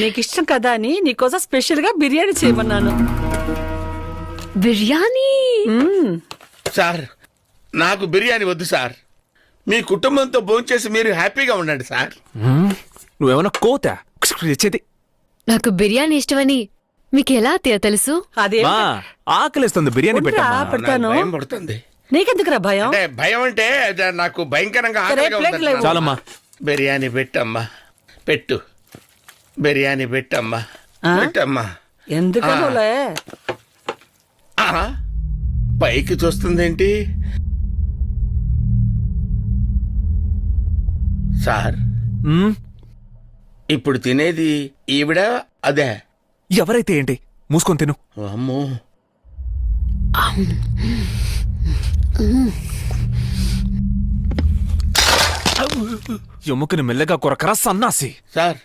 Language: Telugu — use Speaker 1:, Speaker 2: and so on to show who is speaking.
Speaker 1: నీకు ఇష్టం కదా అని నీకోసం స్పెషల్ గా బిర్యానీ చేయమన్నాను.
Speaker 2: బిర్యానీ?
Speaker 3: సార్ నాకు బిర్యానీ వద్దు సార్. మీ కుటుంబంతో భోంచేసి మీరు హ్యాపీగా ఉండండి సార్.
Speaker 4: నువ్వేమన్నా కోత తెచ్చేది.
Speaker 2: నాకు బిర్యానీ ఇష్టమని మీకు ఎలా అత్తయ్య తెలుసు?
Speaker 1: అదే
Speaker 4: మా ఆకలిస్తుంది, బిర్యానీ పెట్టమ్మా.
Speaker 1: పెడతాను.
Speaker 3: భయం పడుతుంది.
Speaker 1: నీకెందుకురా భయం?
Speaker 3: అంటే భయం అంటే అది నాకు భయంకరంగా ఆకలిగా
Speaker 1: ప్లేట్
Speaker 3: ఉందండి.
Speaker 1: లేవు.
Speaker 4: చాలమ్మా.
Speaker 3: బిర్యానీ పెట్టమ్మా, పెట్టు. బిర్యానీ పెట్టమ్మా, పెట్టమ్మా.
Speaker 1: ఎందుకనోలే
Speaker 3: ఆహా, పైకి చూస్తుందేంటి సార్?
Speaker 4: మ్మ్?
Speaker 3: ఇప్పుడు తినేది ఈవిడ అదే?
Speaker 4: ఎవరైతే ఏంటి, మూసుకొని తిను.
Speaker 3: అమ్మో,
Speaker 4: ఎముకని మెల్లగా కొరకరా సన్నాసి.
Speaker 3: సార్